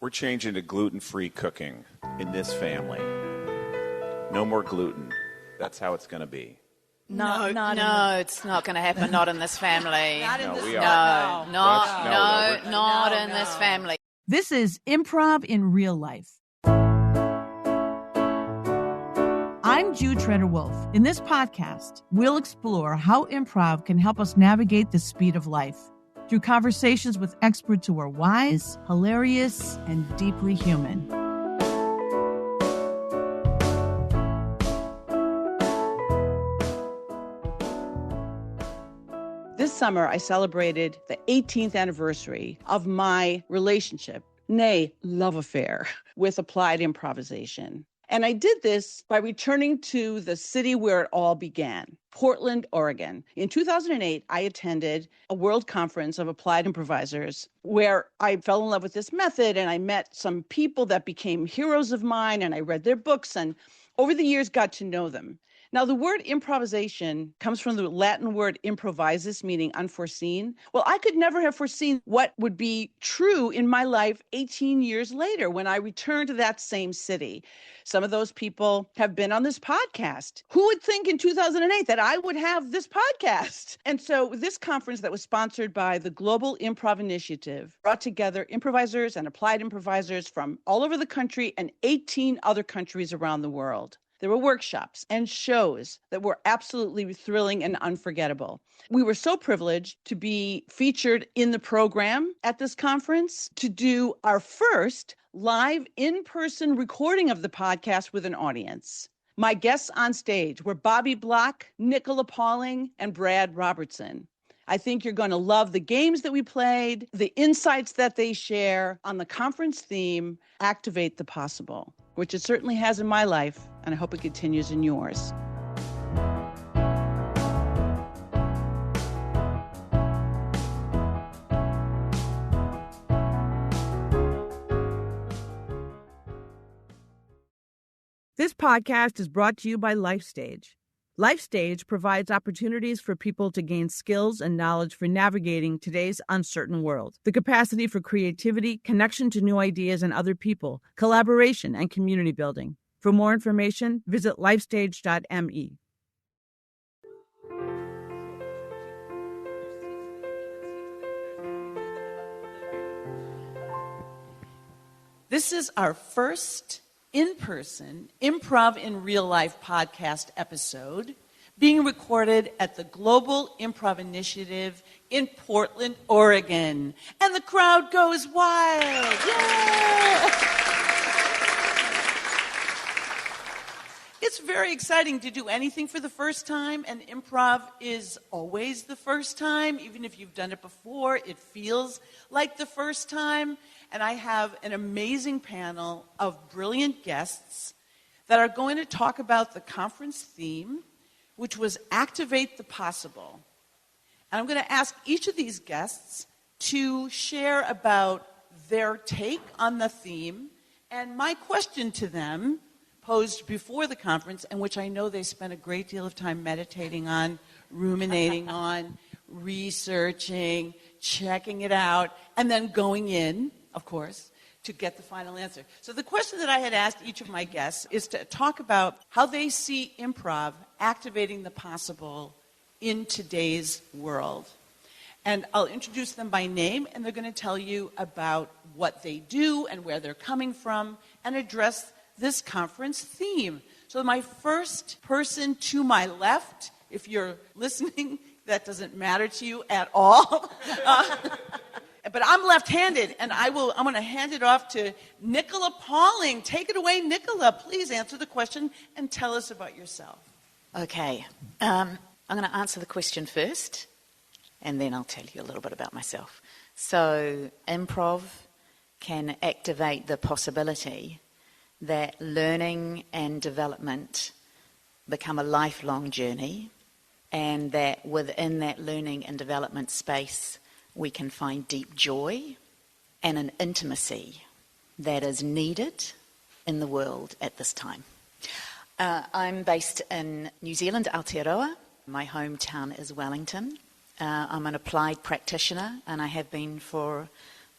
We're changing to gluten-free cooking in this family. No more gluten. That's how it's going to be. No, it's not going to happen. Not in this family. Not in this family. This is Improv in Real Life. I'm Jude Treder-Wolff. In this podcast, we'll explore how improv can help us navigate the speed of life through conversations with experts who are wise, hilarious, and deeply human. This summer, I celebrated the 18th anniversary of my relationship, nay, love affair, with applied improvisation. And I did this by returning to the city where it all began, Portland, Oregon. In 2008, I attended a world conference of applied improvisers where I fell in love with this method, and I met some people that became heroes of mine, and I read their books, and over the years got to know them. Now, the word improvisation comes from the Latin word improvisus, meaning unforeseen. Well, I could never have foreseen what would be true in my life 18 years later when I returned to that same city. Some of those people have been on this podcast. Who would think in 2008 that I would have this podcast? And so this conference that was sponsored by the Global Improv Initiative brought together improvisers and applied improvisers from all over the country and 18 other countries around the world. There were workshops and shows that were absolutely thrilling and unforgettable. We were so privileged to be featured in the program at this conference, to do our first live in-person recording of the podcast with an audience. My guests on stage were Bobby Block, Nicola Pauling, and Brad Robertson. I think you're going to love the games that we played, the insights that they share on the conference theme, Activate the Possible, which it certainly has in my life, and I hope it continues in yours. This podcast is brought to you by LifeStage. LifeStage provides opportunities for people to gain skills and knowledge for navigating today's uncertain world. The capacity for creativity, connection to new ideas and other people, collaboration, and community building. For more information, visit lifestage.me. This is our first in-person Improv in Real Life podcast episode being recorded at the Global Improv Initiative in Portland, Oregon. And the crowd goes wild. Yeah! It's very exciting to do anything for the first time, and improv is always the first time. Even if you've done it before, it feels like the first time. And I have an amazing panel of brilliant guests that are going to talk about the conference theme, which was Activate the Possible. And I'm going to ask each of these guests to share about their take on the theme, and my question to them, posed before the conference, and which I know they spent a great deal of time meditating on, ruminating on, researching, checking it out, and then going in, of course, to get the final answer. So the question that I had asked each of my guests is to talk about how they see improv activating the possible in today's world. And I'll introduce them by name, and they're going to tell you about what they do and where they're coming from, and address this conference theme. So my first person to my left, if you're listening, that doesn't matter to you at all. But I'm left-handed, and I'm going to hand it off to Nicola Pauling. Take it away, Nicola. Please answer the question and tell us about yourself. Okay. I'm going to answer the question first, and then I'll tell you a little bit about myself. So, improv can activate the possibility that learning and development become a lifelong journey, and that within that learning and development space, we can find deep joy and an intimacy that is needed in the world at this time. I'm based in New Zealand, Aotearoa. My hometown is Wellington. I'm an applied practitioner, and I have been for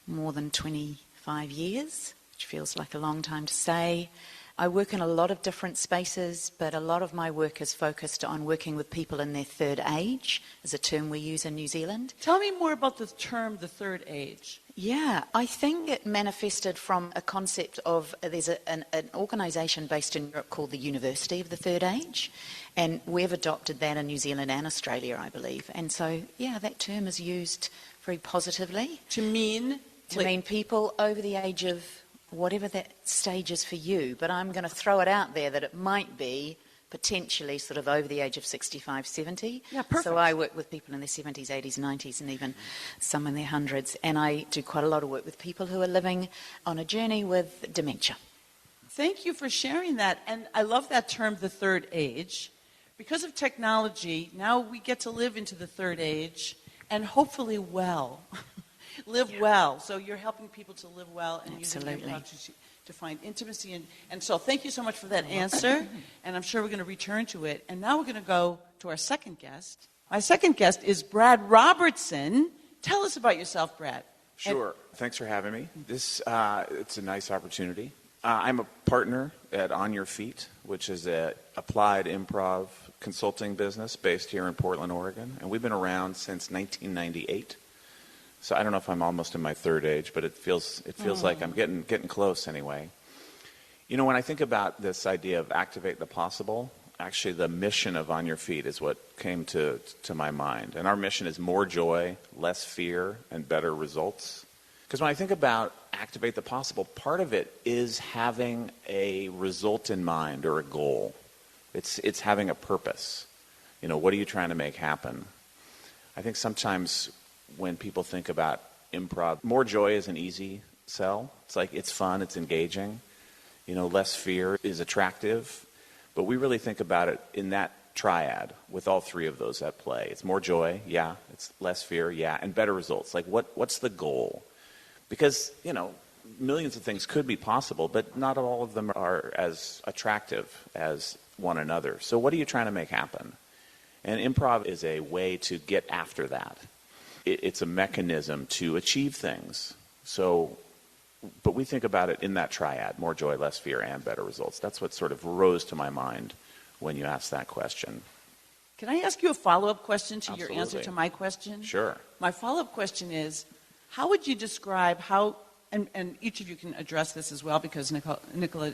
more than 25 5 years, which feels like a long time to say. I work in a lot of different spaces, but a lot of my work is focused on working with people in their third age, is a term we use in New Zealand. Tell me more about the term, the third age. Yeah, I think it manifested from a concept of, there's an organisation based in Europe called the University of the Third Age, and we've adopted that in New Zealand and Australia, I believe. And so, yeah, that term is used very positively. To mean People over the age of whatever that stage is for you. But I'm going to throw it out there that it might be potentially sort of over the age of 65, 70. Yeah, perfect. So I work with people in their 70s, 80s, 90s, and even some in their hundreds. And I do quite a lot of work with people who are living on a journey with dementia. Thank you for sharing that. And I love that term, the third age. Because of technology, now we get to live into the third age and hopefully well. Live well. So you're helping people to live well and Absolutely. using to find intimacy. And so thank you so much for that answer. And I'm sure we're going to return to it. And now we're going to go to our second guest. My second guest is Brad Robertson. Tell us about yourself, Brad. Sure. Thanks for having me. It's a nice opportunity. I'm a partner at On Your Feet, which is an applied improv consulting business based here in Portland, Oregon. And we've been around since 1998. So I don't know if I'm almost in my third age, but it feels like I'm getting close anyway. You know, when I think about this idea of activate the possible, actually the mission of On Your Feet is what came to my mind. And our mission is more joy, less fear, and better results. Because when I think about activate the possible, part of it is having a result in mind or a goal. It's having a purpose. You know, what are you trying to make happen? I think sometimes when people think about improv, more joy is an easy sell. It's like it's fun, it's engaging. You know, less fear is attractive. But we really think about it in that triad with all three of those at play. It's more joy, yeah. It's less fear, yeah. And better results. Like what's the goal? Because, you know, millions of things could be possible, but not all of them are as attractive as one another. So what are you trying to make happen? And improv is a way to get after that. It's a mechanism to achieve things. So, but we think about it in that triad, more joy, less fear, and better results. That's what sort of rose to my mind when you asked that question. Can I ask you a follow-up question to Absolutely. your answer to my question? Sure. My follow-up question is, how would you describe how, and each of you can address this as well because Nicola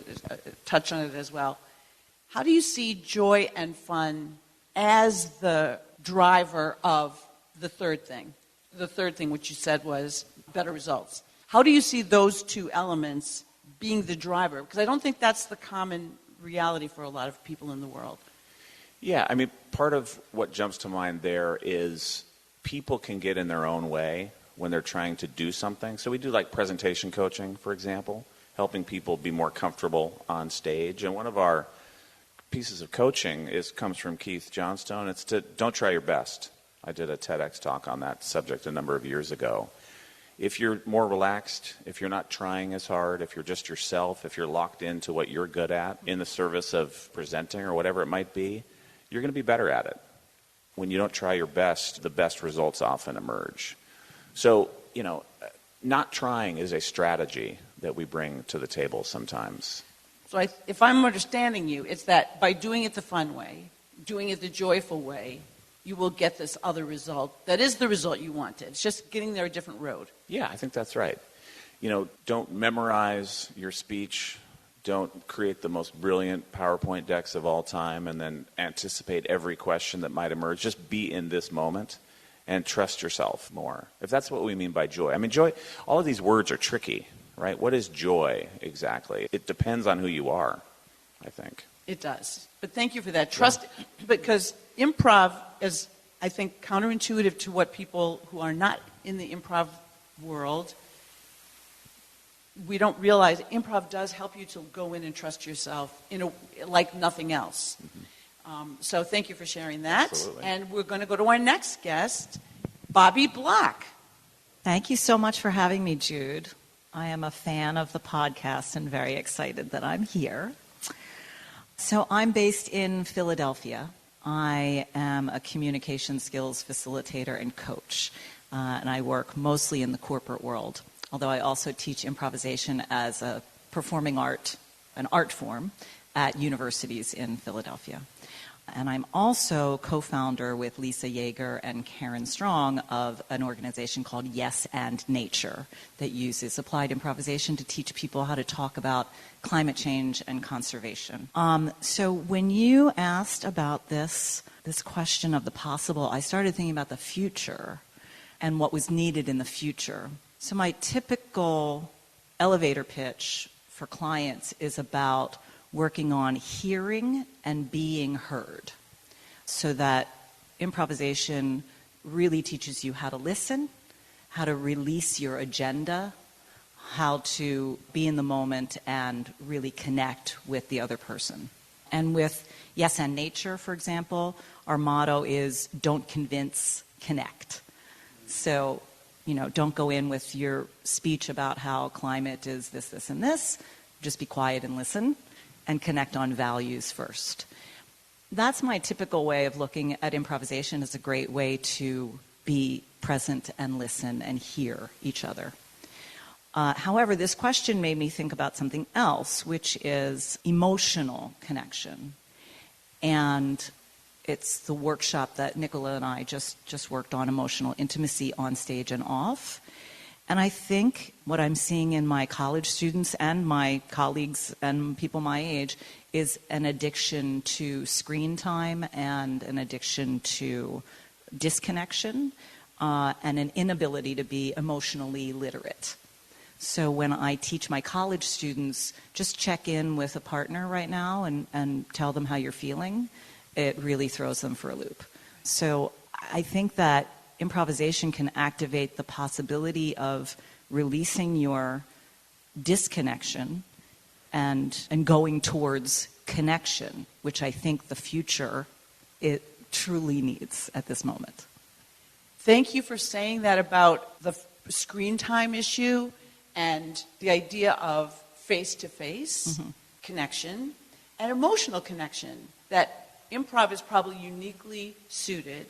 touched on it as well. How do you see joy and fun as the driver of the third thing? The third thing, which you said was better results. How do you see those two elements being the driver? Because I don't think that's the common reality for a lot of people in the world. Yeah, I mean, part of what jumps to mind there is people can get in their own way when they're trying to do something. So we do like presentation coaching, for example, helping people be more comfortable on stage. And one of our pieces of coaching comes from Keith Johnstone. It's to don't try your best. I did a TEDx talk on that subject a number of years ago. If you're more relaxed, if you're not trying as hard, if you're just yourself, if you're locked into what you're good at in the service of presenting or whatever it might be, you're going to be better at it. When you don't try your best, the best results often emerge. So, you know, not trying is a strategy that we bring to the table sometimes. So if I'm understanding you, it's that by doing it the fun way, doing it the joyful way, you will get this other result that is the result you wanted. It's just getting there a different road. Yeah, I think that's right. You know, don't memorize your speech. Don't create the most brilliant PowerPoint decks of all time and then anticipate every question that might emerge. Just be in this moment and trust yourself more. If that's what we mean by joy. I mean, joy, all of these words are tricky, right? What is joy exactly? It depends on who you are, I think. It does. But thank you for that. Trust, because improv is, I think, counterintuitive to what people who are not in the improv world, we don't realize improv does help you to go in and trust yourself like nothing else. Mm-hmm. So thank you for sharing that. Absolutely. And we're going to go to our next guest, Bobby Block. Thank you so much for having me, Jude. I am a fan of the podcast and very excited that I'm here. So I'm based in Philadelphia. I am a communication skills facilitator and coach, and I work mostly in the corporate world. although I also teach improvisation as a performing art, an art form, at universities in Philadelphia. And I'm also co-founder with Lisa Yeager and Karen Strong of an organization called Yes and Nature that uses applied improvisation to teach people how to talk about climate change and conservation. So when you asked about this question of the possible, I started thinking about the future and what was needed in the future. So my typical elevator pitch for clients is about working on hearing and being heard, so that improvisation really teaches you how to listen, how to release your agenda, how to be in the moment and really connect with the other person. And with Yes and Nature, for example, our motto is don't convince, connect. So, don't go in with your speech about how climate is this, this, and this. Just be quiet and listen and connect on values first. That's my typical way of looking at improvisation as a great way to be present and listen and hear each other. However, this question made me think about something else, which is emotional connection. And it's the workshop that Nicola and I just worked on, emotional intimacy on stage and off. And I think what I'm seeing in my college students and my colleagues and people my age is an addiction to screen time and an addiction to disconnection and an inability to be emotionally literate. So when I teach my college students, just check in with a partner right now and tell them how you're feeling. It really throws them for a loop. So I think that improvisation can activate the possibility of releasing your disconnection and going towards connection, which I think the future it truly needs at this moment. Thank you for saying that about the screen time issue and the idea of face-to-face connection and emotional connection, that improv is probably uniquely suited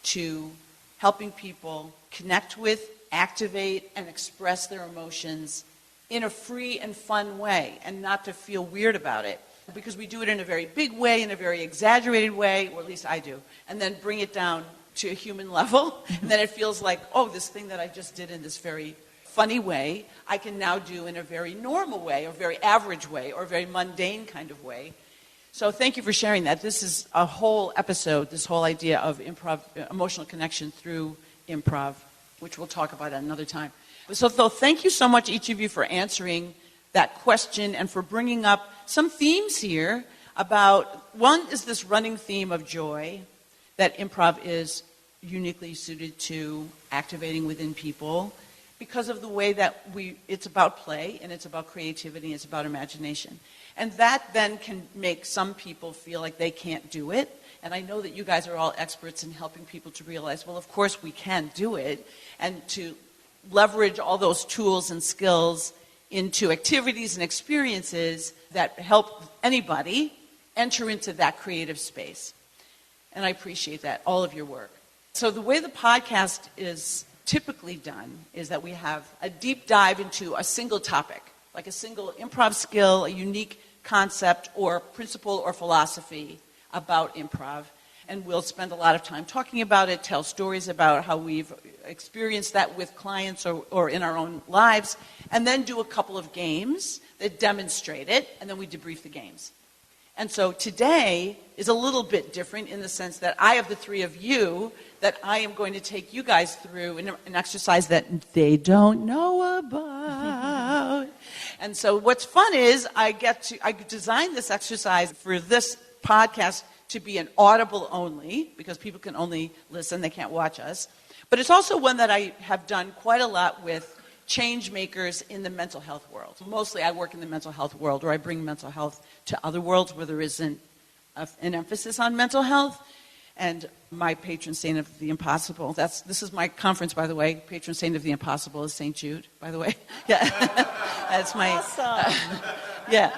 to helping people connect with, activate, and express their emotions in a free and fun way, and not to feel weird about it. Because we do it in a very big way, in a very exaggerated way, or at least I do, and then bring it down to a human level, and then it feels like, oh, this thing that I just did in this very funny way, I can now do in a very normal way, or very average way, or a very mundane kind of way. So thank you for sharing that. This is a whole episode, this whole idea of improv, emotional connection through improv, which we'll talk about at another time. So thank you so much, each of you, for answering that question and for bringing up some themes here about, one is this running theme of joy, that improv is uniquely suited to activating within people because of the way that it's about play and it's about creativity and it's about imagination. And that then can make some people feel like they can't do it. And I know that you guys are all experts in helping people to realize, well, of course we can do it, and to leverage all those tools and skills into activities and experiences that help anybody enter into that creative space. And I appreciate that, all of your work. So the way the podcast is typically done is that we have a deep dive into a single topic, like a single improv skill, a unique concept or principle or philosophy about improv. And we'll spend a lot of time talking about it, tell stories about how we've experienced that with clients or in our own lives, and then do a couple of games that demonstrate it, and then we debrief the games. And so today is a little bit different in the sense that I have the three of you that I am going to take you guys through an exercise that they don't know about. And so what's fun is I designed this exercise for this podcast to be an audible only, because people can only listen, they can't watch us. But it's also one that I have done quite a lot with change makers in the mental health world. Mostly I work in the mental health world, or I bring mental health to other worlds where there isn't an emphasis on mental health. And my patron saint of the impossible, this is my conference, by the way. Patron saint of the impossible is St. Jude, by the way. Yeah, that's my... Awesome. Yeah.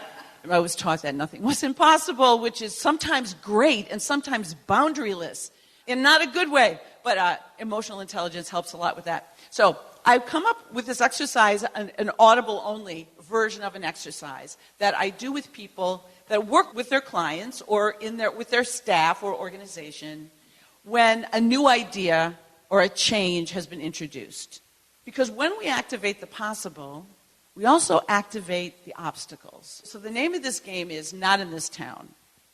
I was taught that nothing was impossible, which is sometimes great and sometimes boundaryless, in not a good way. But emotional intelligence helps a lot with that. So I've come up with this exercise, an audible-only version of an exercise that I do with people that work with their clients or with their staff or organization when a new idea or a change has been introduced. Because when we activate the possible, we also activate the obstacles. So the name of this game is Not in This Town,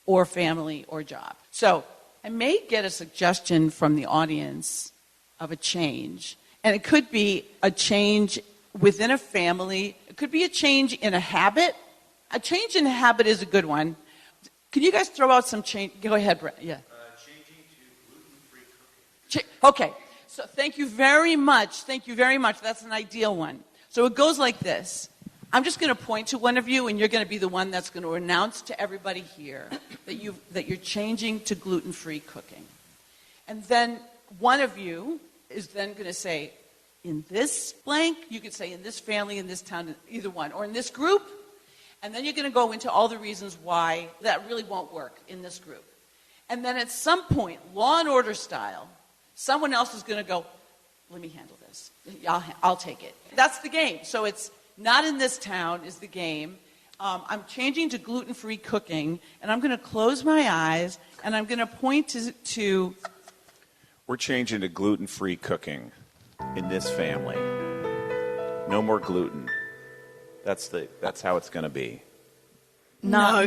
or Family, or Job. So I may get a suggestion from the audience of a change, and it could be a change within a family. It could be a change in a habit. A change in a habit is a good one. Can you guys throw out some change? Go ahead, Brett. Yeah. Changing to gluten-free cooking. Okay. So thank you very much. Thank you very much. That's an ideal one. So it goes like this. I'm just going to point to one of you, and you're going to be the one that's going to announce to everybody here that you're changing to gluten-free cooking. And then one of you is then going to say, in this blank, you could say in this family, in this town, either one, or in this group. And then you're going to go into all the reasons why that really won't work in this group. And then at some point, Law and Order style, someone else is going to go, let me handle this. I'll take it. That's the game. So it's Not in This Town is the game. I'm changing to gluten-free cooking, and I'm going to close my eyes, and I'm going to point to... We're changing to gluten-free cooking in this family. No more gluten. That's how it's going to be. No,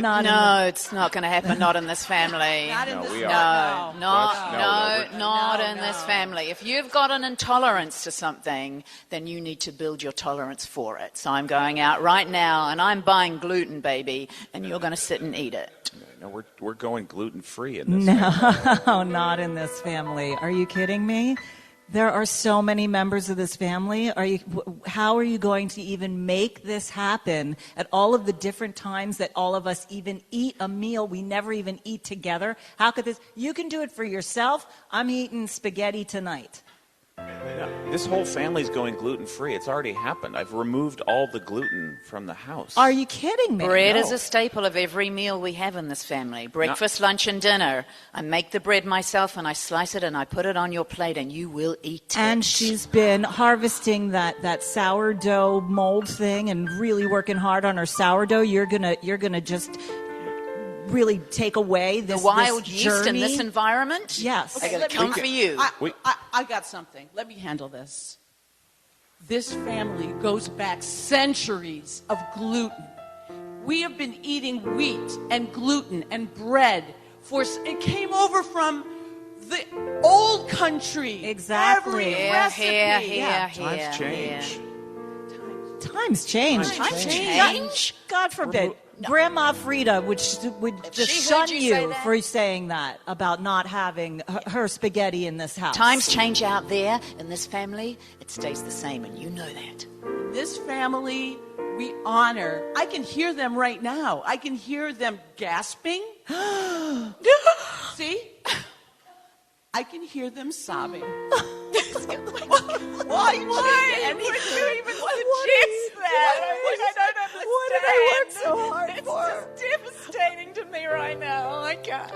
it's not going to happen. Not in this family. Not in this we are. Not in this family. If you've got an intolerance to something, then you need to build your tolerance for it. So I'm going out right now, and I'm buying gluten, baby, and you're going to sit and eat it. No, we're going gluten-free in this family. No, not in this family. Are you kidding me? There are so many members of this family. How are you going to even make this happen at all of the different times that all of us even eat a meal we never even eat together? How could this? You can do it for yourself. I'm eating spaghetti tonight. Yeah, this whole family's going gluten-free. It's already happened. I've removed all the gluten from the house. Are you kidding me? Bread No. is a staple of every meal we have in this family. Breakfast, lunch, and dinner. I make the bread myself, and I slice it, and I put it on your plate, and you will eat it. And she's been harvesting that sourdough mold thing and really working hard on her sourdough. You're gonna just really take away this the wild this yeast journey. in this environment. Yes. They're going to come for you. I got something. Let me handle this. This family goes back centuries of gluten. We have been eating wheat and gluten and bread it came over from the old country. Exactly. Every recipe. Times change. Times change. Times change. God forbid. Grandma Frida would just She shun heard you say you that? for saying that about not having her spaghetti in this house. Times change out there in this family. It stays the same, and you know that. This family, we honor. I can hear them right now. I can hear them gasping. See? I can hear them sobbing. Why? And you even suggest that. What did I work so hard for? It's just devastating to me right now. I can't.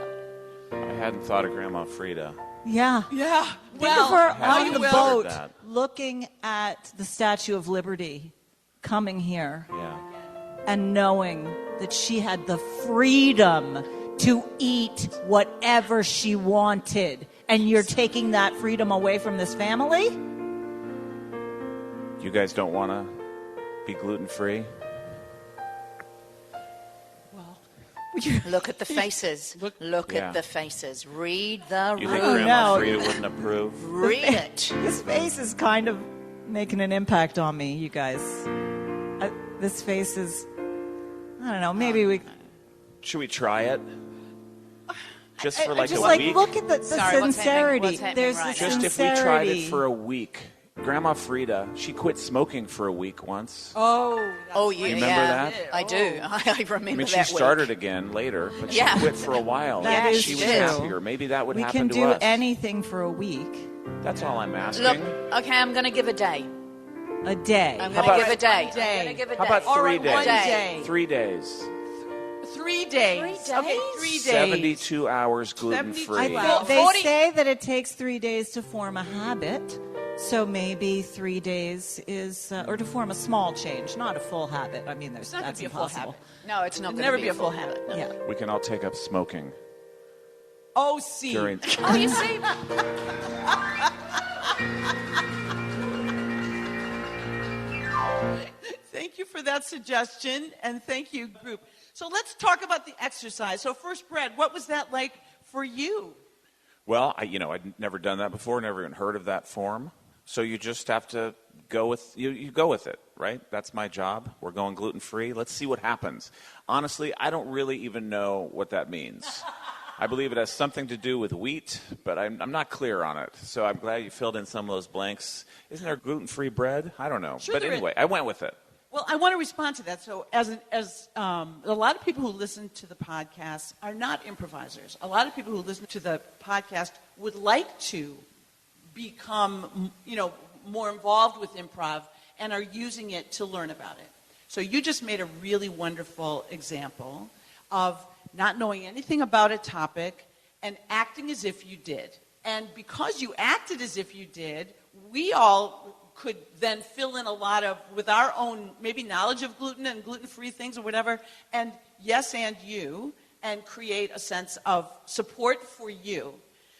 I hadn't thought of Grandma Frida. Yeah. Yeah. Think of her How on the you boat, that. looking at the Statue of Liberty coming here Yeah. and knowing that she had the freedom to eat whatever she wanted. And you're taking that freedom away from this family? You guys don't want to be gluten-free? Look at the faces. Look Yeah. at the faces. Read the You think room. Grandma no. Frida wouldn't approve? Read it. This face is kind of making an impact on me, you guys. This face is, I don't know, maybe we... Should we try it? Just for like just a like, week? look at the Sorry, what's sincerity. happening? What's happening There's right the now? Just if sincerity. we tried it for a week. Grandma Frida, she quit smoking for a week once. Oh, yeah. You remember that? I do. I remember I mean, she that started again later, but she Yeah. quit for a while. That is she was true. happier. Maybe that would We happen can to do us. anything for a week. That's all I'm week. asking. Look, okay, I'm going to give a day. A day. I'm How going to about- give a day. One day. I'm going to give a How day. about All 3 right, days? one day. 3 days. 3 days. 3 Okay, days? 3 days. 72 hours gluten-free. Wow. They 40 say that it takes 3 days to form a habit. So maybe 3 days is, or to form a small change, not a full habit. I mean, It's not going that's to be a full impossible. habit. No, it's not It'll going never to be a full habit. No. Yeah. We can all take up smoking Oh, see. during. Oh, you see? Thank you for that suggestion, and thank you, group. So let's talk about the exercise. So first, Brad, what was that like for you? Well, I'd never done that before, never even heard of that form. So you just have to go with you go with it, right? That's my job. We're going gluten-free. Let's see what happens. Honestly, I don't really even know what that means. I believe it has something to do with wheat, but I'm not clear on it. So I'm glad you filled in some of those blanks. Isn't there gluten-free bread? I don't know. Sure But there is. anyway, I went with it. Well, I want to respond to that. So as a lot of people who listen to the podcast are not improvisers. A lot of people who listen to the podcast would like to become, more involved with improv and are using it to learn about it. So you just made a really wonderful example of not knowing anything about a topic and acting as if you did. And because you acted as if you did, we all could then fill in a lot of, with our own maybe knowledge of gluten and gluten-free things or whatever, and yes, and you, and create a sense of support for you.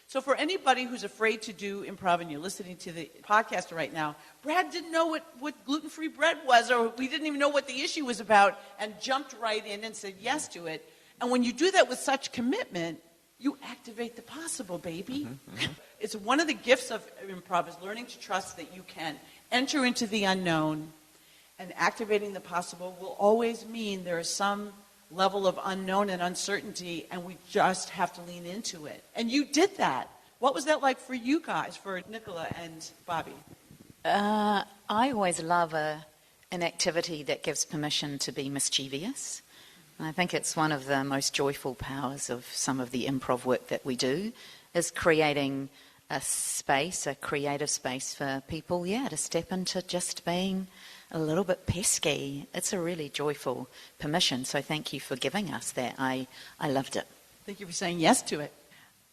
So for anybody who's afraid to do improv and you're listening to the podcast right now, Brad didn't know what gluten-free bread was, or we didn't even know what the issue was about, and jumped right in and said yes to it. And when you do that with such commitment, you activate the possible, baby. Mm-hmm. It's one of the gifts of improv is learning to trust that you can enter into the unknown, and activating the possible will always mean there is some level of unknown and uncertainty, and we just have to lean into it. And you did that. What was that like for you guys, for Nicola and Bobby? I always love an activity that gives permission to be mischievous. I think it's one of the most joyful powers of some of the improv work that we do, is creating a space, a creative space for people, to step into just being a little bit pesky. It's a really joyful permission, so thank you for giving us that. I loved it. Thank you for saying yes to it.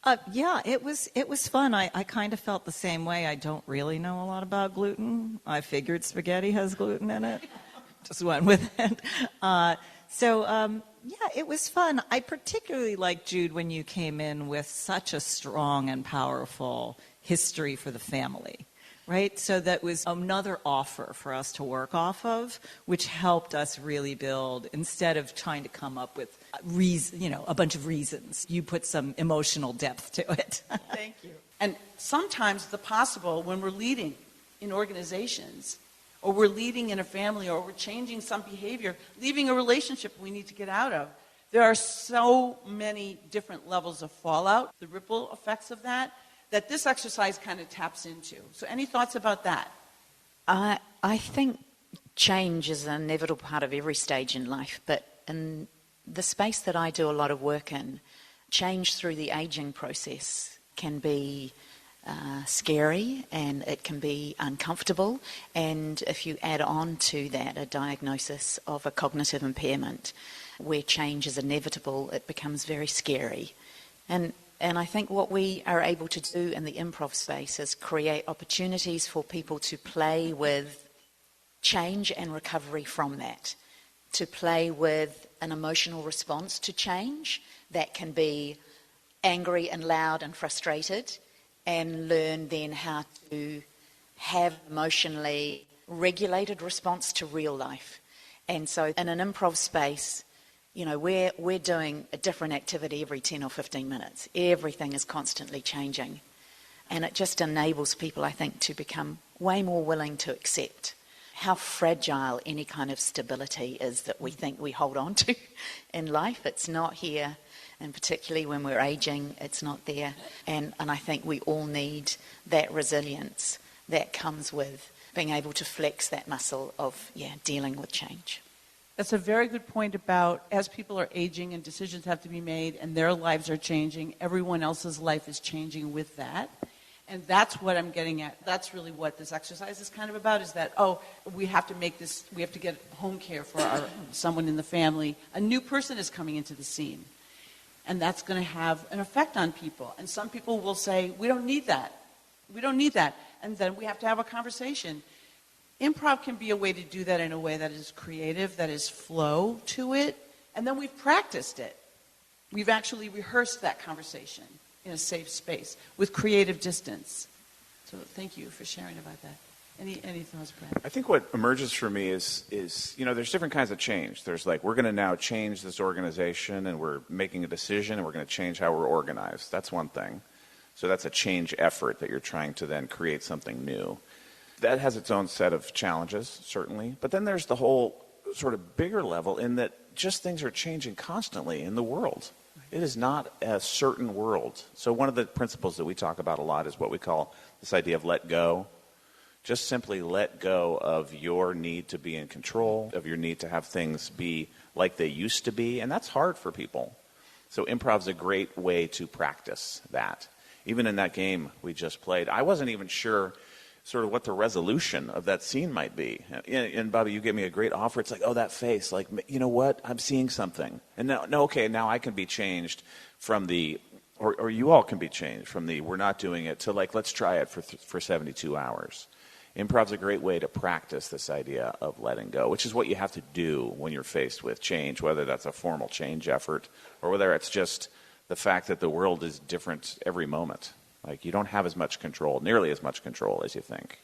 It was fun. I kind of felt the same way. I don't really know a lot about gluten. I figured spaghetti has gluten in it. Just went with it. It was fun. I particularly liked, Jude, when you came in with such a strong and powerful history for the family, right? So that was another offer for us to work off of, which helped us really build, instead of trying to come up with a bunch of reasons. You put some emotional depth to it. Thank you. And sometimes the possible, when we're leading in organizations, or we're leading in a family, or we're changing some behavior, leaving a relationship we need to get out of, there are so many different levels of fallout, the ripple effects of that this exercise kind of taps into. So any thoughts about that? I think change is an inevitable part of every stage in life, but in the space that I do a lot of work in, change through the aging process can be scary, and it can be uncomfortable, and if you add on to that a diagnosis of a cognitive impairment where change is inevitable, it becomes very scary. And I think what we are able to do in the improv space is create opportunities for people to play with change and recovery from that, to play with an emotional response to change that can be angry and loud and frustrated, and learn then how to have emotionally regulated response to real life. And so in an improv space, we're doing a different activity every 10 or 15 minutes. Everything is constantly changing. And it just enables people, I think, to become way more willing to accept how fragile any kind of stability is that we think we hold on to in life. It's not here. And particularly when we're aging, it's not there. And I think we all need that resilience that comes with being able to flex that muscle of, dealing with change. That's a very good point about as people are aging and decisions have to be made and their lives are changing, everyone else's life is changing with that. And that's what I'm getting at. That's really what this exercise is kind of about, is that, we have to get home care for someone in the family. A new person is coming into the scene. And that's going to have an effect on people. And some people will say, we don't need that. We don't need that. and then we have to have a conversation. Improv can be a way to do that in a way that is creative, that is flow to it, and then we've practiced it. We've actually rehearsed that conversation in a safe space with creative distance. So thank you for sharing about that. Any thoughts, Brad? I think what emerges for me is there's different kinds of change. There's like, we're going to now change this organization, and we're making a decision, and we're going to change how we're organized. That's one thing. So that's a change effort that you're trying to then create something new. That has its own set of challenges, certainly. But then there's the whole sort of bigger level in that just things are changing constantly in the world. It is not a certain world. So one of the principles that we talk about a lot is what we call this idea of let go. Just simply let go of your need to be in control, of your need to have things be like they used to be. And that's hard for people. So improv's a great way to practice that. Even in that game we just played, I wasn't even sure sort of what the resolution of that scene might be. And Bobby, you gave me a great offer. It's like, oh, that face, like, you know what? I'm seeing something. And now I can be changed from the, or you all can be changed from the, we're not doing it, to like, let's try it for 72 hours. Improv's a great way to practice this idea of letting go, which is what you have to do when you're faced with change, whether that's a formal change effort or whether it's just the fact that the world is different every moment. Like, you don't have as much control, nearly as much control as you think.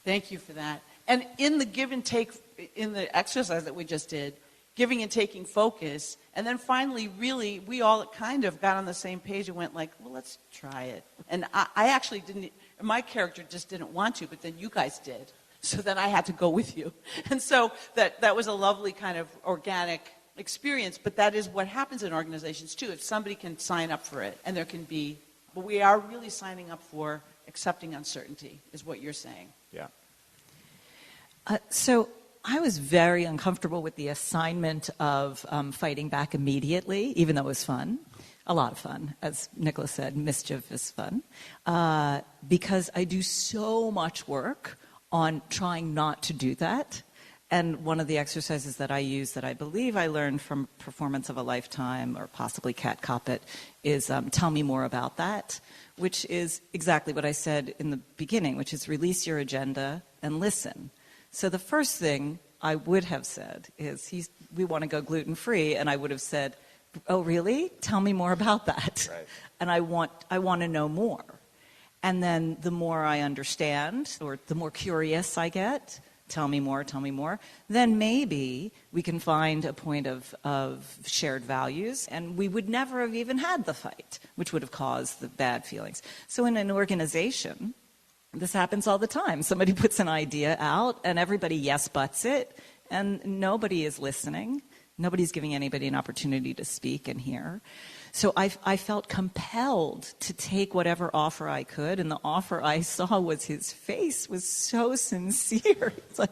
Thank you for that. And in the give and take, in the exercise that we just did, giving and taking focus, and then finally, really, we all kind of got on the same page and went like, well, let's try it. And I actually didn't, my character just didn't want to, but then you guys did. So then I had to go with you. And so that was a lovely kind of organic experience, but that is what happens in organizations too. If somebody can sign up for it, and there can be, but we are really signing up for accepting uncertainty, is what you're saying. Yeah. So I was very uncomfortable with the assignment of fighting back immediately, even though it was fun. A lot of fun, as Nicholas said, mischief is fun. Because I do so much work on trying not to do that. And one of the exercises that I use that I believe I learned from Performance of a Lifetime, or possibly Cat Coppett, is tell me more about that, which is exactly what I said in the beginning, which is release your agenda and listen. So the first thing I would have said is, we want to go gluten-free, and I would have said, oh, really? Tell me more about that. Right. And I want to know more. And then the more I understand, or the more curious I get, tell me more, then maybe we can find a point of shared values, and we would never have even had the fight, which would have caused the bad feelings. So in an organization, this happens all the time. Somebody puts an idea out, and everybody yes-buts it, and nobody is listening. Nobody's giving anybody an opportunity to speak and hear. So I felt compelled to take whatever offer I could, and the offer I saw was his face was so sincere. It's like,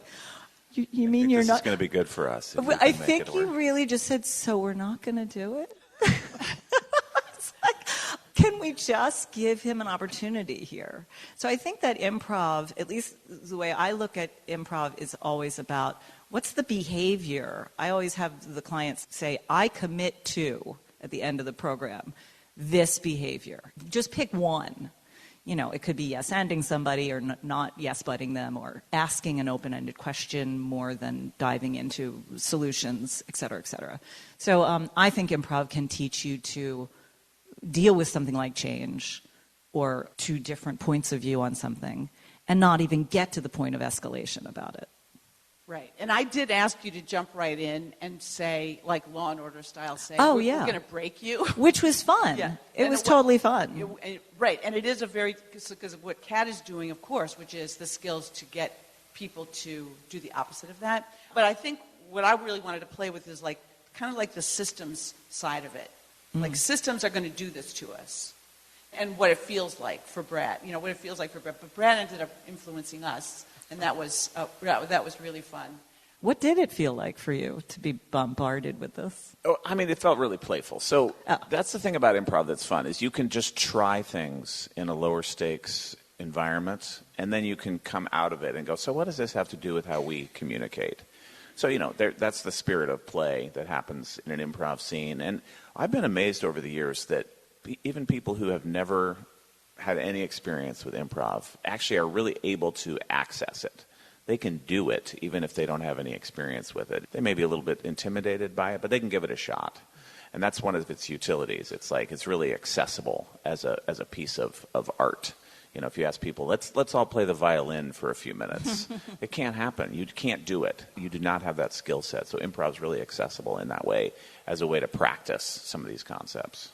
you mean you're not... This is going to be good for us. I think he really just said, so we're not going to do it? It's like, can we just give him an opportunity here? So I think that improv, at least the way I look at improv, is always about, what's the behavior? I always have the clients say, I commit to, at the end of the program, this behavior. Just pick one. You know, it could be yes-anding somebody, or not yes-butting them, or asking an open-ended question more than diving into solutions, et cetera, et cetera. So I think improv can teach you to deal with something like change, or two different points of view on something, and not even get to the point of escalation about it. Right. And I did ask you to jump right in and say, like Law and Order style, say, oh, we're yeah, going to break you. Which was fun. Yeah. It was totally fun. Right. And it is a very, because of what Kat is doing, of course, which is the skills to get people to do the opposite of that. But I think what I really wanted to play with is like, kind of like the systems side of it. Like, systems are going to do this to us. And what it feels like for Brad. You know, what it feels like for Brad. But Brad ended up influencing us. And that was really fun. What did it feel like for you to be bombarded with this? Oh, I mean, it felt really playful. So that's the thing about improv that's fun, is you can just try things in a lower stakes environment, and then you can come out of it and go, so what does this have to do with how we communicate? So, you know, that's the spirit of play that happens in an improv scene. And I've been amazed over the years that even people who have never had any experience with improv actually are really able to access it. They can do it even if they don't have any experience with it. They may be a little bit intimidated by it, but they can give it a shot. And that's one of its utilities. It's like it's really accessible as a piece of art. You know, if you ask people, let's all play the violin for a few minutes. It can't happen. You can't do it. You do not have that skill set. So improv is really accessible in that way as a way to practice some of these concepts.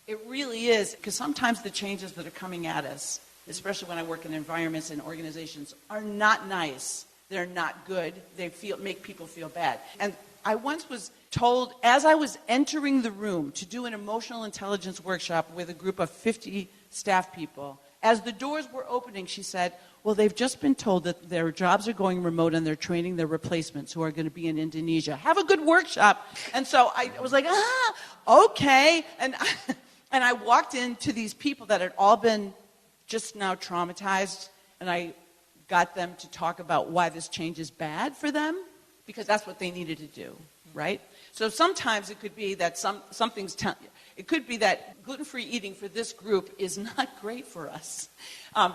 It really is, because sometimes the changes that are coming at us, especially when I work in environments and organizations, are not nice. They're not good. They make people feel bad. And I once was told, as I was entering the room to do an emotional intelligence workshop with a group of 50 staff people, as the doors were opening, she said, well, they've just been told that their jobs are going remote and they're training their replacements who are going to be in Indonesia. Have a good workshop. And so I was like, okay. And I walked into these people that had all been just now traumatized, and I got them to talk about why this change is bad for them, because that's what they needed to do, right? So sometimes it could be that it could be that gluten-free eating for this group is not great for us.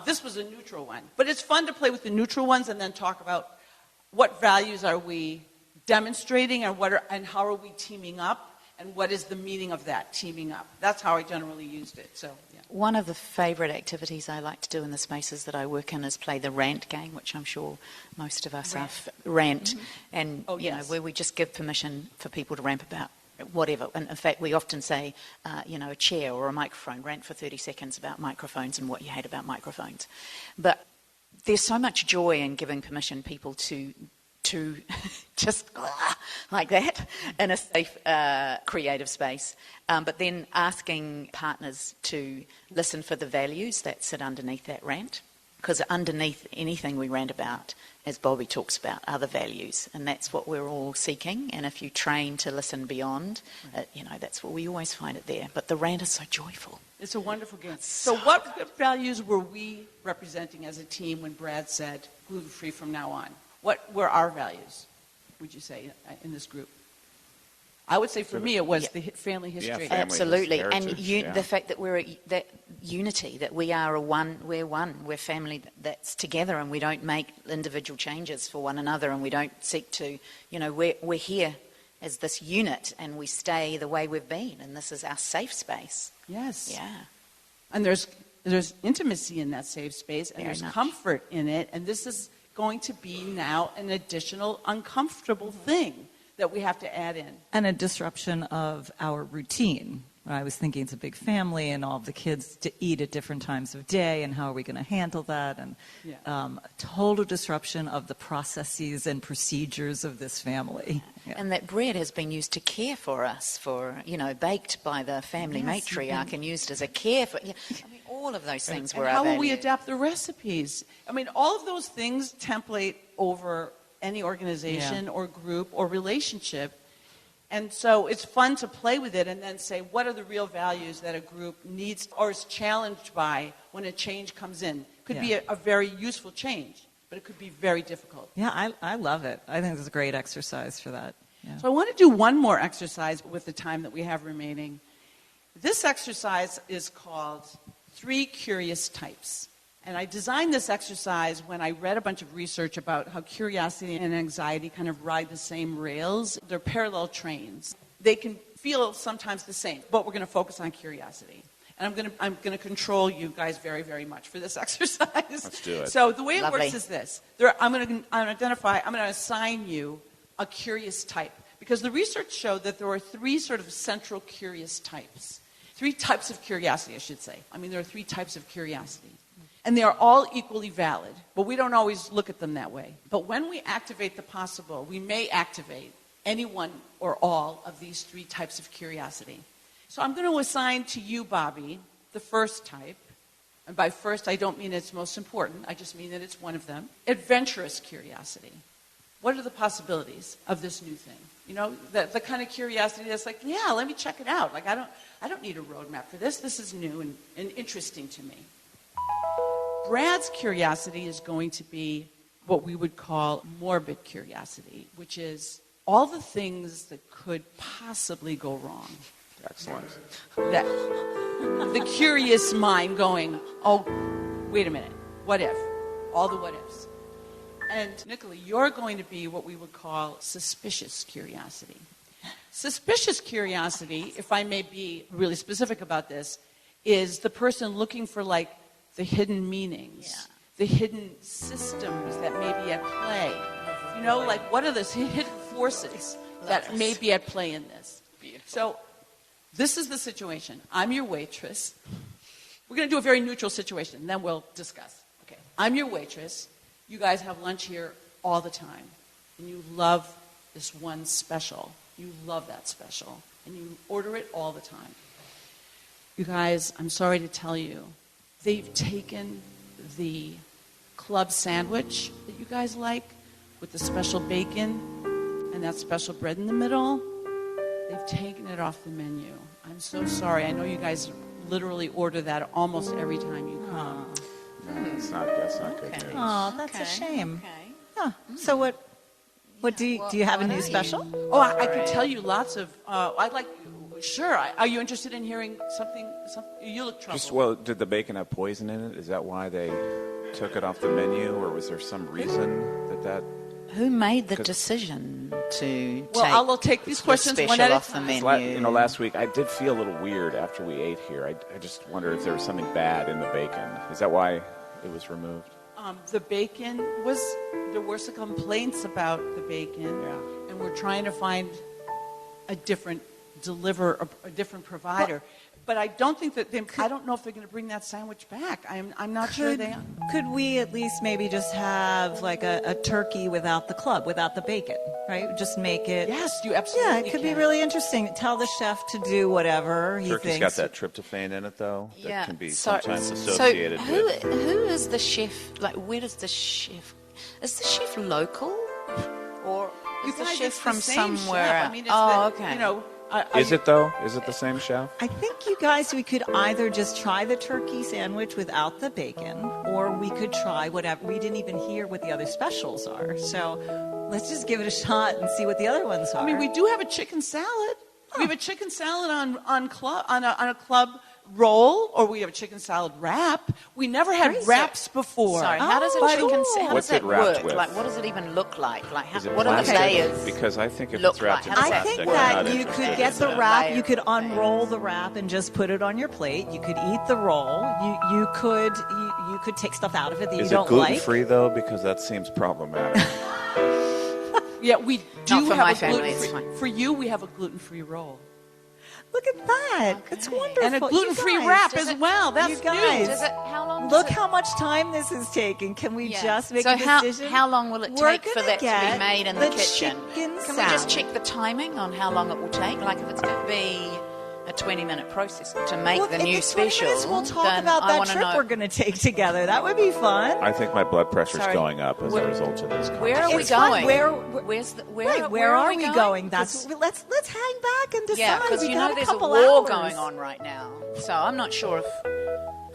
This was a neutral one. But it's fun to play with the neutral ones and then talk about what values are we demonstrating and how are we teaming up, and what is the meaning of that, teaming up. That's how I generally used it. So, yeah. One of the favourite activities I like to do in the spaces that I work in is play the rant game, which I'm sure most of us are. Rant. Mm-hmm. And, you know, where we just give permission for people to rant about whatever. And in fact, we often say, a chair or a microphone, rant for 30 seconds about microphones and what you hate about microphones. But there's so much joy in giving permission people to just like that in a safe, creative space. But then asking partners to listen for the values that sit underneath that rant. Because underneath anything we rant about, as Bobby talks about, are the values. And that's what we're all seeking. And if you train to listen beyond, that's what we always find it there. But the rant is so joyful. It's a wonderful game. So what values were we representing as a team when Brad said gluten-free from now on? What were our values, would you say, in this group? I would say for me it was the family history. Yeah, absolutely. heritage, and the fact that that unity, that we're one, we're family that's together, and we don't make individual changes for one another, and we don't seek to, we're here as this unit, and we stay the way we've been, and this is our safe space. Yes. Yeah. And there's intimacy in that safe space, and there's comfort in it, and this is going to be now an additional uncomfortable thing that we have to add in. And a disruption of our routine. I was thinking it's a big family and all of the kids to eat at different times of day, and how are we going to handle that? And total disruption of the processes and procedures of this family. Yeah. And that bread has been used to care for us, baked by the family matriarch and used as a care for... all of those things were our how will value. we adapt the recipes? All of those things template over any organization or group or relationship. And so it's fun to play with it and then say, what are the real values that a group needs or is challenged by when a change comes in? Could be a very useful change, but it could be very difficult. Yeah, I love it. I think it's a great exercise for that. Yeah. So I want to do one more exercise with the time that we have remaining. This exercise is called 3 Curious Types. And I designed this exercise when I read a bunch of research about how curiosity and anxiety kind of ride the same rails. They're parallel trains. They can feel sometimes the same, but we're going to focus on curiosity. And I'm going to control you guys very, very much for this exercise. Let's do it. So the way Lovely. it works is this. I'm going to assign you a curious type. Because the research showed that there are 3 sort of central curious types. 3 types of curiosity, I should say. There are 3 types of curiosity. And they are all equally valid, but we don't always look at them that way. But when we activate the possible, we may activate any one or all of these 3 types of curiosity. So I'm going to assign to you, Bobby, the first type. And by first, I don't mean it's most important. I just mean that it's one of them. Adventurous curiosity. What are the possibilities of this new thing? The kind of curiosity that's like, yeah, let me check it out. Like, I don't need a roadmap for this. This is new and interesting to me. Brad's curiosity is going to be what we would call morbid curiosity, which is all the things that could possibly go wrong. Excellent. That the curious mind going, oh, wait a minute, what if? All the what ifs. And Nicola, you're going to be what we would call suspicious curiosity. Suspicious curiosity, if I may be really specific about this, is the person looking for like the hidden meanings, the hidden systems that may be at play. You know, like what are the hidden forces that may be at play in this? So this is the situation. I'm your waitress. We're going to do a very neutral situation, and then we'll discuss. Okay, I'm your waitress. You guys have lunch here all the time, and you love this one special. You love that special, and you order it all the time. You guys, I'm sorry to tell you, they've taken the club sandwich that you guys like with the special bacon and that special bread in the middle. They've taken it off the menu. I'm so sorry. I know you guys literally order that almost every time you come. No, that's not good news. Oh, that's a shame. Huh. So what do you have a new special? Oh, I could tell you lots of. I'd like. Sure. Are you interested in hearing something? You look troubled. Just, well, did the bacon have poison in it? Is that why they took it off the menu, or was there some reason that? Who made the decision to I'll take these questions one at a off the time. menu? Last week I did feel a little weird after we ate here. I just wonder if there was something bad in the bacon. Is that why it was removed? The bacon there were some complaints about the bacon, and we're trying to find a different provider. But I don't think that I don't know if they're going to bring that sandwich back. I'm not sure they are. Could we at least maybe just have like a turkey without the club, without the bacon, right? Just make it. Yes, you absolutely Yeah, it could be really interesting. Tell the chef to do whatever he Turkey's thinks. got that tryptophan in it, though. That can be So sometimes associated who with. who is the chef? Like, where does the chef? Is the chef local, or is the guys, chef it's from the same somewhere? chef. I mean, it's okay. You know, Is it, though? Is it the same chef? I think you guys, we could either just try the turkey sandwich without the bacon, or we could try whatever. We didn't even hear what the other specials are. So let's just give it a shot and see what the other ones are. I mean, we do have a chicken salad. We have a chicken salad on a club roll, or we have a chicken salad wrap. We never had wraps before. Sorry, how does Oh, a chicken? cool. How What's does it that wrapped work? with? Like, what does it even look like? Like, Is it what are the plastic? layers? Because I think if look it's wrapped like? in How does I plastic, think I'm that not you interested could get in the that. wrap. You could Layer unroll the wrap and just put it on your plate. You could eat the roll. You could take stuff out of it that Is you it don't gluten like. free though? Because that seems problematic. Yeah, we do Not for have my a family, it's gluten-free. fine. For you, we have a gluten-free roll. Look at that. It's wonderful. And a gluten-free You guys, wrap does as it- well. That's you guys- new. Does it? How long? Look does it, how much time this is taking. Can we Yeah. just make so a decision? how long will it We're take for gonna that to get be made in the kitchen? chicken Can we just salad. check the timing on how long it will take? Like, if it's going to be a 20-minute process to make Well, the if new it's 20 special, minutes, we'll talk then about I that want to trip know. we're going to take together. That would be fun. I think my blood pressure's Sorry. going up as a result of this. Where are we It's fun. going? Where Where are we we going? Let's hang back and decide. Yeah, because We you know got there's a couple war hours. going on right now. So I'm not sure if...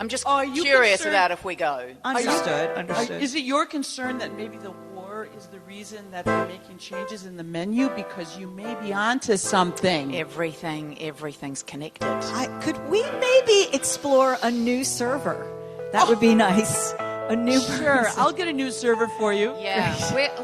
I'm just Are you curious concerned- about if we go. Understood. Is it your concern that maybe the war is the reason that they're making changes in the menu? Because you may be onto something. Everything's connected. Could we maybe explore a new server? That would be nice. A new Sure, person. I'll get a new server for you. Yeah.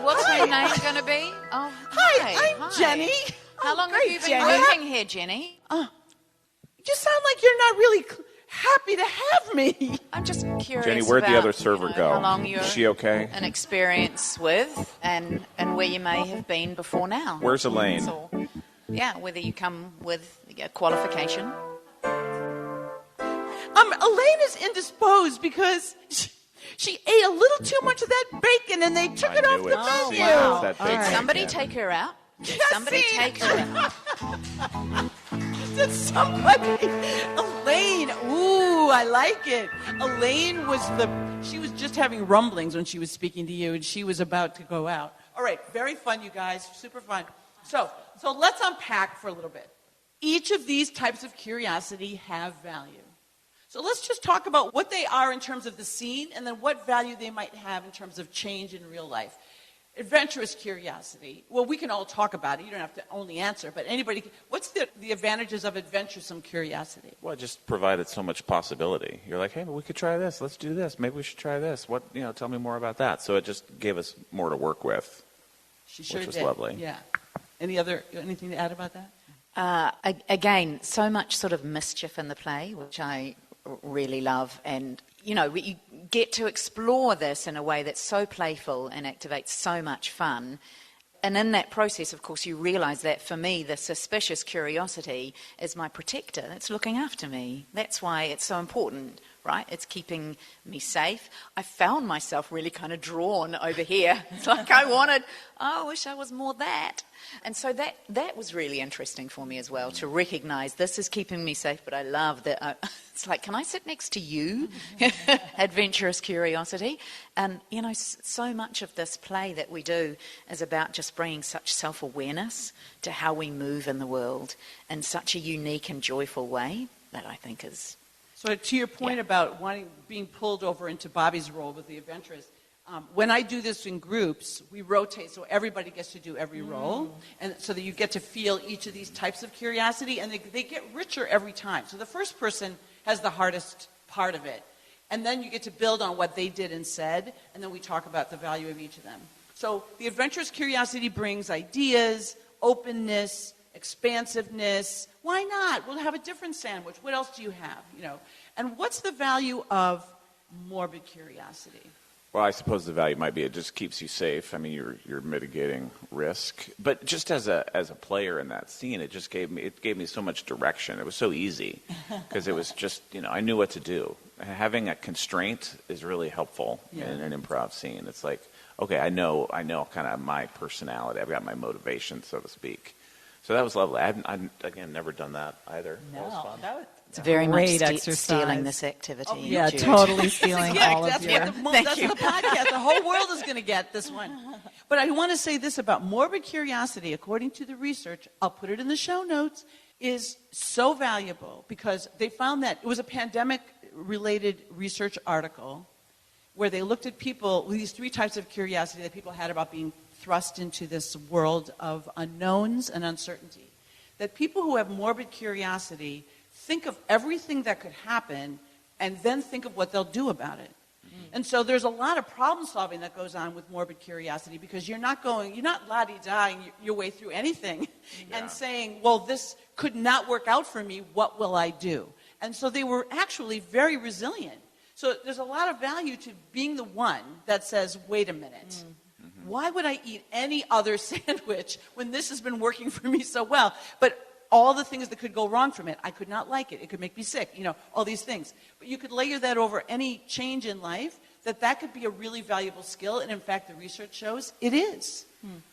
What's her name going to be? Oh, Hi, I'm Jenny. How long have great, you been Jenny. working here, Jenny? You sound like you're not really happy to have me. I'm just curious. Jenny, where'd the about, other server go? How long you're Is she okay? an experience with, and where you may have been before now. Where's Elaine? So, yeah, whether you come with a qualification. Elaine is indisposed because she ate a little too much of that bacon and they took I it off knew the it. menu. See, it's that bacon Somebody again. take her out. Yes, Somebody see? take her out. Did somebody? Elaine. Ooh, I like it. Elaine she was just having rumblings when she was speaking to you, and she was about to go out. All right, very fun, you guys. Super fun. So let's unpack for a little bit. Each of these types of curiosity have value. So let's just talk about what they are in terms of the scene, and then what value they might have in terms of change in real life. Adventurous curiosity. Well, we can all talk about it. You don't have to only answer, but anybody can. What's the advantages of adventuresome curiosity? Well, it just provided so much possibility. You're like, hey, well, we could try this. Let's do this. Maybe we should try this. Tell me more about that. So it just gave us more to work with, She sure which was did. lovely. Yeah. Anything to add about that? Again, so much sort of mischief in the play, which I really love. And, you get to explore this in a way that's so playful and activates so much fun. And in that process, of course, you realise that for me, the suspicious curiosity is my protector. It's looking after me. That's why it's so important, right? It's keeping me safe. I found myself really kind of drawn over here. It's like I wish I was more that. And so that was really interesting for me as well, to recognise this is keeping me safe, but I love that. It's like, can I sit next to you? Adventurous curiosity. And, so much of this play that we do is about just bringing such self-awareness to how we move in the world in such a unique and joyful way that I think is... So to your point about being pulled over into Bobby's role with the adventurous, when I do this in groups, we rotate so everybody gets to do every role, and so that you get to feel each of these types of curiosity, and they get richer every time. So the first person has the hardest part of it, and then you get to build on what they did and said, and then we talk about the value of each of them. So the adventurous curiosity brings ideas, openness, expansiveness. Why not? We'll have a different sandwich. What else do you have? And what's the value of morbid curiosity? Well, I suppose the value might be it just keeps you safe. I mean, you're mitigating risk. But just as a player in that scene, it gave me so much direction. It was so easy because it was just, I knew what to do. Having a constraint is really helpful in an improv scene. It's like, okay, I know kind of my personality. I've got my motivation, so to speak. So that was lovely. I've again never done that either. No, that was fun. It's very Great much exercise. stealing this activity. Oh, yeah, Jude. totally stealing all of That's your... what the podcast, the whole world is going to get this one. But I want to say this about morbid curiosity, according to the research, I'll put it in the show notes, is so valuable because they found that it was a pandemic-related research article where they looked at people with these three types of curiosity that people had about being thrust into this world of unknowns and uncertainty. That people who have morbid curiosity think of everything that could happen and then think of what they'll do about it. And so there's a lot of problem solving that goes on with morbid curiosity because you're not la-di-daing your way through anything and saying, well, this could not work out for me, what will I do? And so they were actually very resilient. So there's a lot of value to being the one that says, wait a minute, why would I eat any other sandwich when this has been working for me so well? But all the things that could go wrong from it, I could not like it. It could make me sick, all these things. But you could layer that over any change in life, that could be a really valuable skill. And in fact, the research shows it is.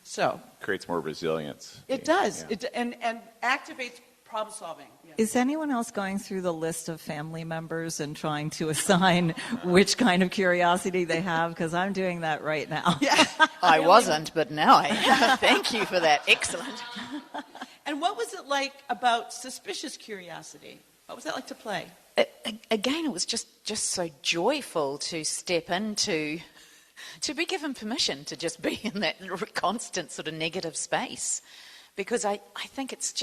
So Creates more resilience. it does. Yeah. And activates problem solving. Yeah. Is anyone else going through the list of family members and trying to assign which kind of curiosity they have? Because I'm doing that right now. Yeah. I wasn't, but now I am. Thank you for that. Excellent. And what was it like about suspicious curiosity? What was that like to play? Again, it was just so joyful to step into, to be given permission to just be in that constant sort of negative space. Because I think it's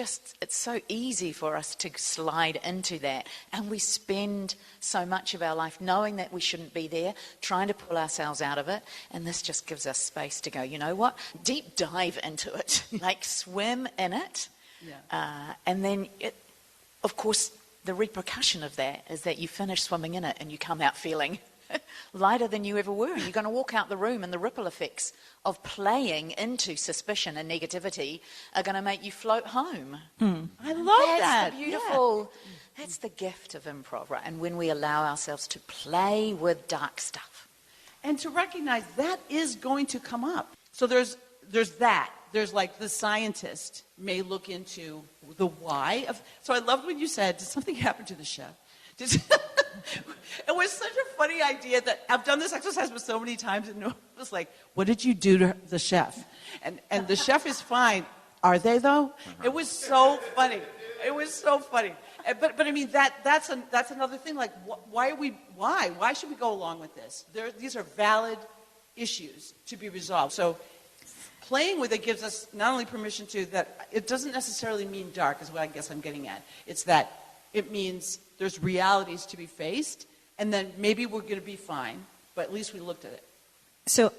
so easy for us to slide into that. And we spend so much of our life knowing that we shouldn't be there, trying to pull ourselves out of it. And this just gives us space to go, you know what? Deep dive into it. Like swim in it. Yeah. And then, of course, the repercussion of that is that you finish swimming in it and you come out feeling lighter than you ever were. And you're going to walk out the room and the ripple effects of playing into suspicion and negativity are going to make you float home. I love that. That's the beautiful, that's the gift of improv, right? And when we allow ourselves to play with dark stuff. And to recognize that is going to come up. So there's that. There's like the scientist may look into the why of. So I loved when you said, did something happen to the chef? It was such a funny idea that I've done this exercise with so many times, and it was like, what did you do to the chef? And the chef is fine. Are they though? It was so funny. It was so funny. But I mean that's another thing. Like why should we go along with this? These are valid issues to be resolved. So playing with it gives us not only permission to that, it doesn't necessarily mean dark, is what I guess I'm getting at. It's that it means there's realities to be faced, and then maybe we're going to be fine, but at least we looked at it. So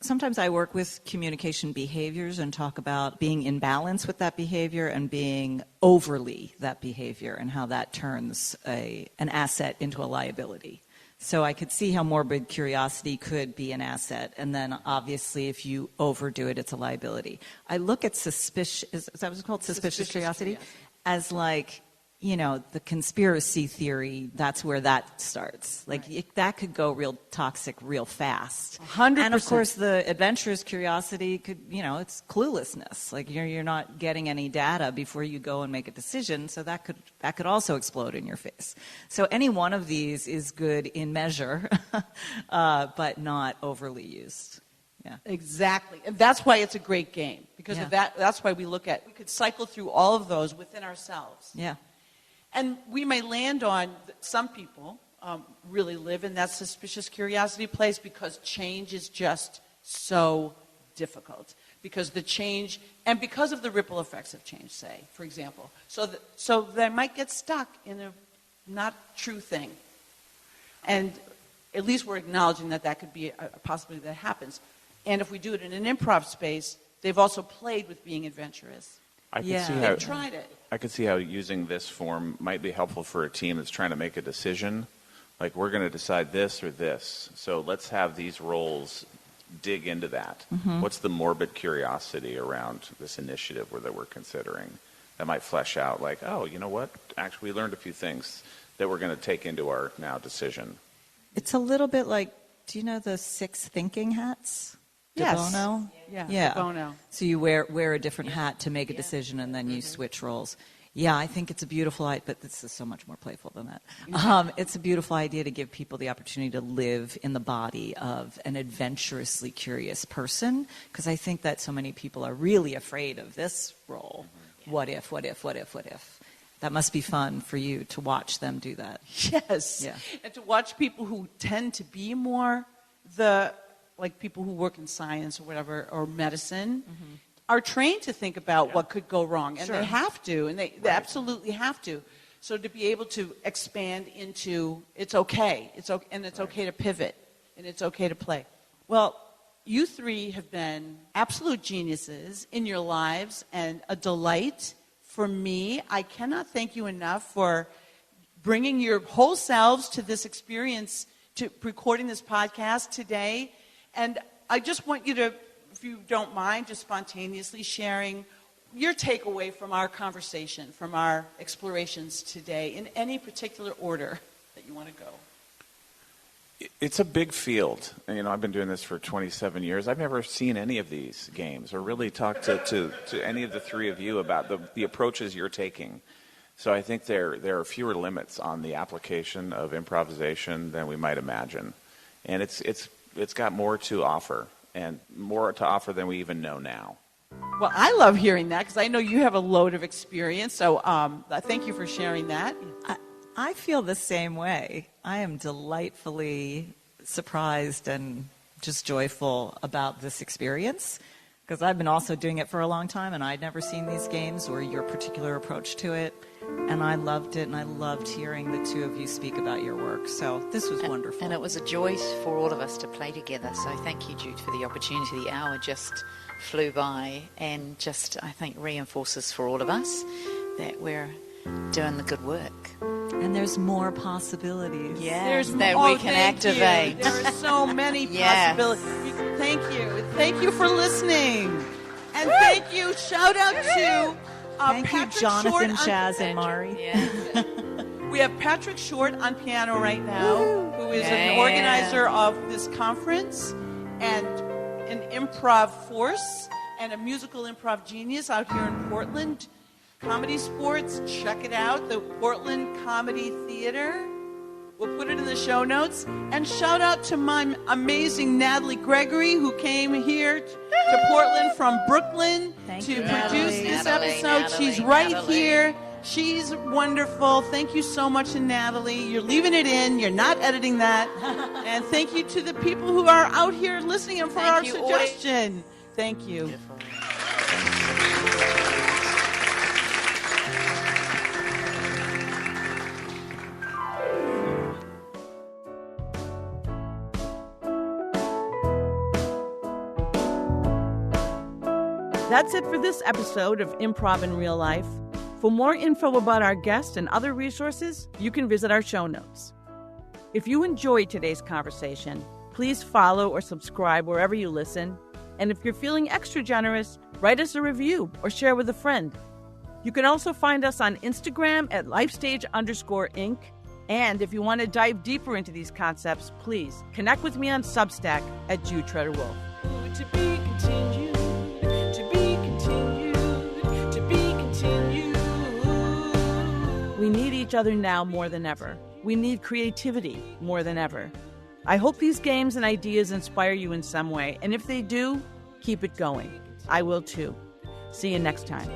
sometimes I work with communication behaviors and talk about being in balance with that behavior and being overly that behavior and how that turns an asset into a liability. So I could see how morbid curiosity could be an asset, and then obviously if you overdo it, it's a liability. I look at suspicious, is that what it's called, suspicious curiosity, as like, you know, the conspiracy theory, that's where that starts. Like, that could go real toxic real fast. 100%. And, of course, the adventurous curiosity could, you know, it's cluelessness. Like, you're not getting any data before you go and make a decision, so that could also explode in your face. So any one of these is good in measure, but not overly used. Yeah. Exactly. And that's why it's a great game. Because of Yeah. that, that's why we could cycle through all of those within ourselves. Yeah. And we may land on some people really live in that suspicious curiosity place because change is just so difficult. Because the change, and because of the ripple effects of change, say, for example. So they might get stuck in a not true thing. And at least we're acknowledging that could be a possibility that happens. And if we do it in an improv space, they've also played with being adventurous. I can Yeah. see They've tried it. I could see how using this form might be helpful for a team that's trying to make a decision. Like, we're going to decide this or this. So let's have these roles dig into that. Mm-hmm. What's the morbid curiosity around this initiative that we're considering? That might flesh out like, oh, you know what? Actually, we learned a few things that we're going to take into our now decision. It's a little bit like, do you know the 6 thinking hats? Yes. De Bono? Yeah, De Bono. So you wear a different hat to make a decision, and then you switch roles. Yeah, I think it's a beautiful idea, but this is so much more playful than that. It's a beautiful idea to give people the opportunity to live in the body of an adventurously curious person, because I think that so many people are really afraid of this role. What if? That must be fun for you to watch them do that. Yes. Yeah. And to watch people who tend to be more like people who work in science or whatever, or medicine, are trained to think about what could go wrong. And they have to, and they absolutely have to. So to be able to expand into, it's okay. It's okay to pivot, and it's okay to play. Well, you three have been absolute geniuses in your lives and a delight for me. I cannot thank you enough for bringing your whole selves to this experience, to recording this podcast today. And I just want you to, if you don't mind, just spontaneously sharing your takeaway from our conversation, from our explorations today, in any particular order that you want to go. It's a big field. You know, I've been doing this for 27 years. I've never seen any of these games or really talked to any of the three of you about the approaches you're taking. So I think there are fewer limits on the application of improvisation than we might imagine. And it's got more to offer, and more to offer than we even know now. Well, I love hearing that because I know you have a load of experience. So thank you for sharing that. I feel the same way. I am delightfully surprised and just joyful about this experience, because I've been also doing it for a long time, and I'd never seen these games or your particular approach to it. And I loved it, and I loved hearing the two of you speak about your work. So this was wonderful. And it was a joy for all of us to play together. So thank you, Jude, for the opportunity. The hour just flew by, and just, I think, reinforces for all of us that we're doing the good work. And there's more possibilities. Yes, that we can activate. There are so many Yes. possibilities. Thank you. Thank you for listening. And thank you. Shout out to Thank Patrick you, Jonathan, Short Jazz, and Mari. Yeah. We have Patrick Short on piano right now, who is an Yeah. organizer of this conference and an improv force and a musical improv genius out here in Portland. Comedy Sports, check it out, the Portland Comedy Theater. We'll put it in the show notes. And shout out to my amazing Natalie Gregory, who came here to Portland from Brooklyn to produce this episode. She's right here. She's wonderful. Thank you so much to Natalie. You're leaving it in. You're not editing that. And thank you to the people who are out here listening and for our suggestion. Thank you. Beautiful. That's it for this episode of Improv in Real Life. For more info about our guests and other resources, you can visit our show notes. If you enjoyed today's conversation, please follow or subscribe wherever you listen. And if you're feeling extra generous, write us a review or share with a friend. You can also find us on Instagram at lifestage_Inc. And if you want to dive deeper into these concepts, please connect with me on Substack at Jude Treder-Wolff. To be continued, to be continued, to be continued. We need each other now more than ever. We need creativity more than ever. I hope these games and ideas inspire you in some way, and if they do, keep it going. I will too. See you next time.